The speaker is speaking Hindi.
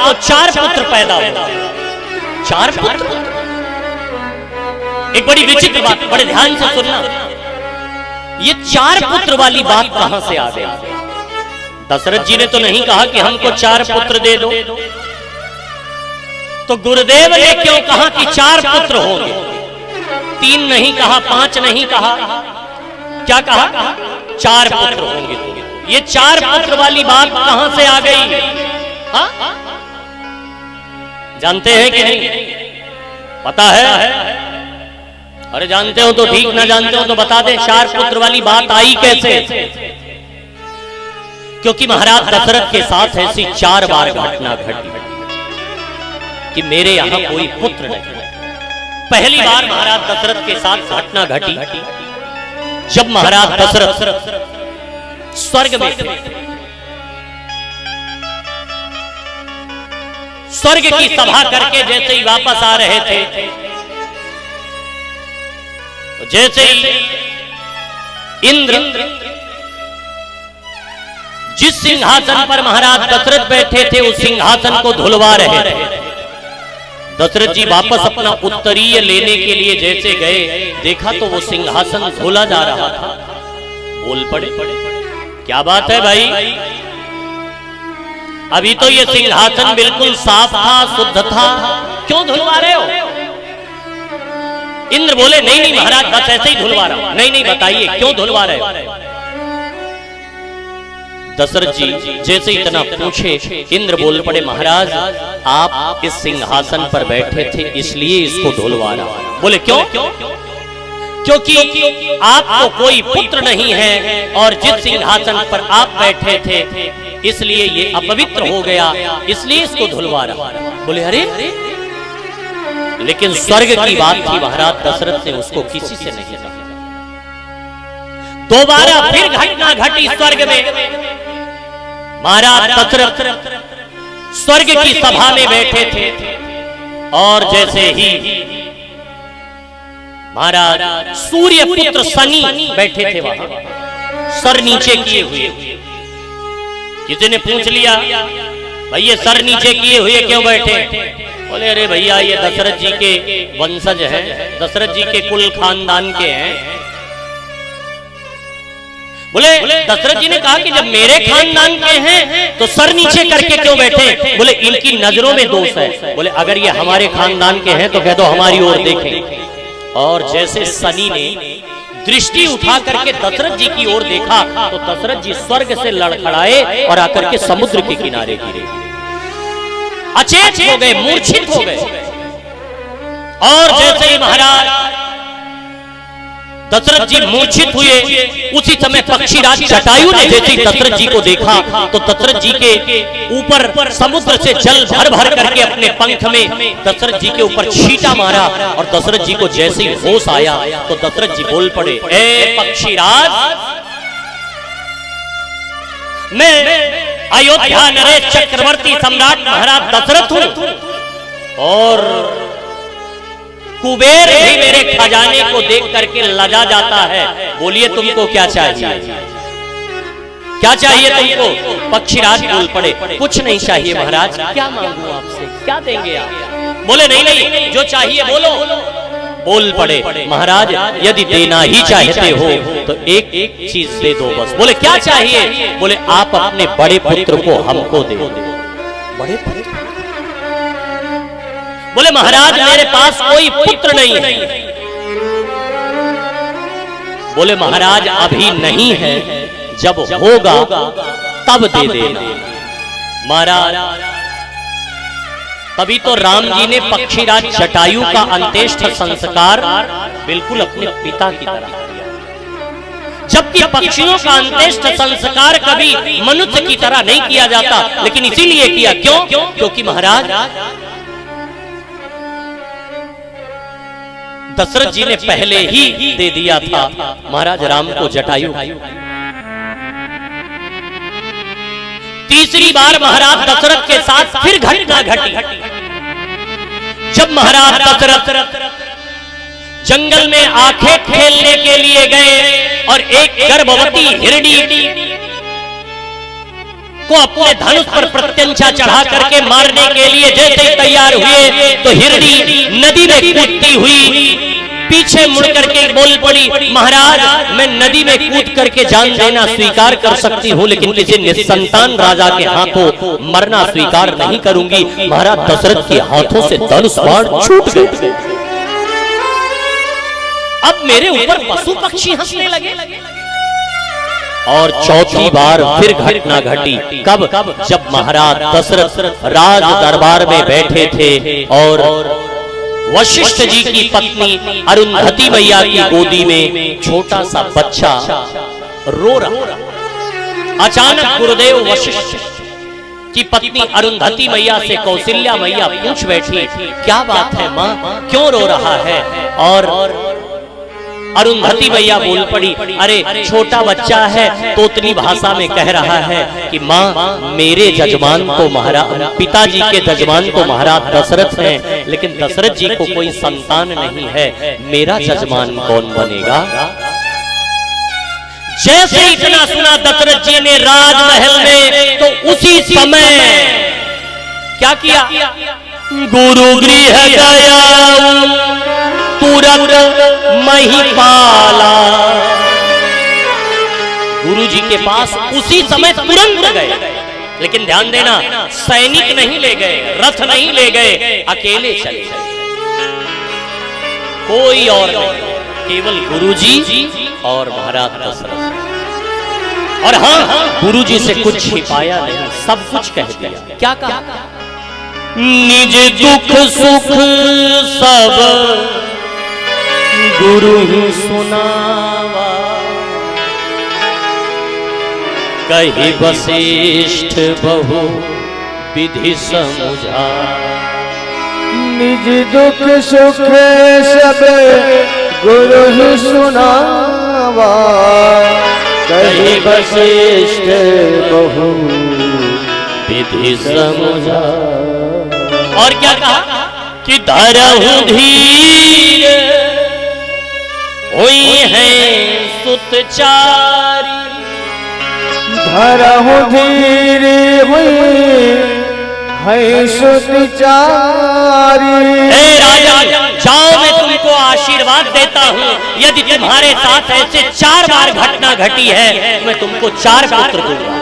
आपको 4 पुत्र पैदा हुए। 4 पुत्र। एक बड़ी विचित्र बात, बड़े ध्यान से सुनना। ये 4 पुत्र वाली बात कहां से आ गई? दशरथ जी ने तो नहीं कहा कि हमको 4 पुत्र दे दो, तो गुरुदेव ने क्यों कहा कि 4 पुत्र होंगे? 3 नहीं कहा, 5 नहीं कहा, क्या कहा? 4 पुत्र होंगे। ये 4 पुत्र वाली बात कहां से आ गई? हा? जानते हैं कि नहीं? पता है? अरे जानते हो तो ठीक, ना जानते हो तो बता दे। 4 पुत्र वाली बात आई कैसे? क्योंकि महाराज दशरथ के साथ ऐसी 4 बार घटना घटी कि मेरे यहां कोई पुत्र नहीं। पहली बार महाराज दशरथ के साथ घटना घटी जब महाराज दशरथ स्वर्ग में थे। स्वर्ग की सभा करके जैसे ही वापस आ रहे थे, तो जैसे ही इंद्र जिस सिंहासन पर महाराज दशरथ बैठे थे उस सिंहासन को धुलवा रहे थे। दशरथ जी वापस अपना उत्तरीय लेने के लिए जैसे गए, देखा तो वो सिंहासन धुला जा रहा था। बोल पड़े, क्या बात है भाई? अभी तो ये सिंहासन बिल्कुल साफ था, शुद्ध था, क्यों धुलवा रहे हो? इंद्र बोले नहीं नहीं महाराज, बस ऐसे ही धुलवा रहा हूं। नहीं नहीं बताइए क्यों धुलवा रहे हो? दशरथ जी जैसे इतना पूछे, इंद्र बोल पड़े महाराज आप इस सिंहासन पर बैठे थे इसलिए इसको धुलवा रहा। बोले क्यों? क्योंकि आपको कोई पुत्र नहीं है और जिस सिंहासन पर आप बैठे थे इसलिए ये अपवित्र हो गया, इसलिए इसको धुलवा रहा। बोले अरे लेकिन स्वर्ग की बात थी, महाराज दशरथ ने उसको किसी से नहीं कहा। दोबारा फिर घटना घटी स्वर्ग में। महाराज दशरथ स्वर्ग की सभा में बैठे थे और जैसे ही महाराज सूर्य पुत्र शनि बैठे थे वहां, सर नीचे किए हुए। किसी ने पूछ लिया भाई ये सर नीचे किए हुए क्यों बैठे? बोले अरे भैया ये दशरथ जी के वंशज हैं, दशरथ जी के कुल खानदान के हैं। बोले दशरथ जी ने कहा कि जब मेरे खानदान के हैं तो सर नीचे करके क्यों बैठे? बोले इनकी नजरों में दोष है। बोले अगर ये हमारे खानदान के हैं तो कह दो हमारी ओर देखें। और जैसे शनि ने दृष्टि उठा करके दशरथ जी की ओर देखा तो दशरथ जी स्वर्ग से लड़खड़ाए और आकर के समुद्र के किनारे गिरे, अचेत हो गए, मूर्छित हो गए। और जैसे ही महाराज दशरथ जी मूर्छित हुए, उसी समय पक्षीराज जटायु ने जैसे ही दशरथ जी को देखा तो दशरथ जी के ऊपर समुद्र से जल भर भर करके अपने पंख में दशरथ जी के ऊपर छींटा मारा। और दशरथ जी को जैसे ही होश आया तो दशरथ जी बोल पड़े ए पक्षीराज, मैं अयोध्या नरेश चक्रवर्ती सम्राट महाराज दशरथ हूं और कुबेर भी मेरे खजाने को देख करके लजा जाता है। बोलिए तुमको क्या चाहिए? क्या चाहिए तुमको? पक्षीराज बोल पड़े कुछ नहीं चाहिए महाराज। क्या मांगू आपसे, क्या देंगे आप? बोले नहीं नहीं जो चाहिए बोलो। बोल पड़े महाराज यदि देना ही चाहते हो तो एक चीज दे दो बस। बोले क्या चाहिए? बोले आप अपने बड़े पुत्र को हमको दे दो। बड़े पुत्र? बोले महाराज मेरे पास कोई पुत्र नहीं है। बोले महाराज अभी नहीं है, जब होगा तब दे देना। महाराज तभी तो राम जी ने पक्षीराज जटायु का अंत्येष्ट संस्कार बिल्कुल अपने पिता की तरह किया, जबकि पक्षियों का अंत्येष्ट संस्कार कभी मनुष्य की तरह नहीं किया जाता, लेकिन इसीलिए किया। क्यों? क्योंकि महाराज दशरथ जी ने पहले ही दे दिया था महाराज राम को जटायु। तीसरी बार महाराज दशरथ के साथ फिर घटना घटी जब महाराज दशरथ जंगल में आंखें खेलने के लिए गए और एक गर्भवती हिरणी को अपने धनुष पर प्रत्यंचा चढ़ा करके मारने के लिए जैसे ही तैयार हुए तो हिरणी नदी में कूदती हुई पीछे मुड़ करके बोल पड़ी, महाराज मैं नदी में कूद करके जान देना स्वीकार कर सकती हूँ, लेकिन किसी निसंतान राजा के हाथों मरना स्वीकार नहीं करूंगी। महाराज दशरथ के हाथों से धनुष बाण छूट गए। अब मेरे ऊपर पशु पक्षी हंसने लगे। और चौथी बार फिर घटना घटी। कब? जब महाराज दशरथ राज दरबार में बैठे थे और वशिष्ठ जी की पत्नी अरुंधति मैया की गोदी में छोटा सा बच्चा रो रहा। अचानक गुरुदेव वशिष्ठ की पत्नी अरुंधति मैया से कौशल्या मैया पूछ बैठी, क्या बात है माँ, क्यों रो रहा है? और अरुंधति मैया बोल पड़ी, अरे छोटा बच्चा है तोतली भाषा में कह रहा है कि माँ मेरे जजमान तो महाराज पिताजी के जजमान तो महाराज दशरथ हैं, लेकिन दशरथ जी को कोई संतान नहीं है, मेरा जजमान कौन बनेगा? जैसे इतना सुना दशरथ जी ने राजमहल में तो उसी समय क्या किया? गुरु गृह गया तुरंत महिपाला। गुरु जी के पास उसी समय तुरंत गए, लेकिन ध्यान देना सैनिक नहीं ले गए, रथ नहीं ले गए, अकेले चले कोई और नहीं, केवल गुरु जी और महाराज दशरथ। और हाँ, गुरु जी से कुछ छिपाया नहीं, सब कुछ कह दिया। क्या कहा? निज दुख सुख सब गुरु ही सुनावा, कही वशिष्ठ बहु विधि समुझा। निज दुख सुख सब गुरु ही सुनावा, कही वशिष्ठ बहु विधि समुझा। और क्या कहा कि धरहु धीर हुई है सुतचारी। धरहु धीर हुई है सुतचारी। हे राजन, जाओ मैं तुमको आशीर्वाद देता हूँ, यदि तुम्हारे साथ ऐसे 4 बार घटना घटी है मैं तुमको 4 पुत्र दूंगा।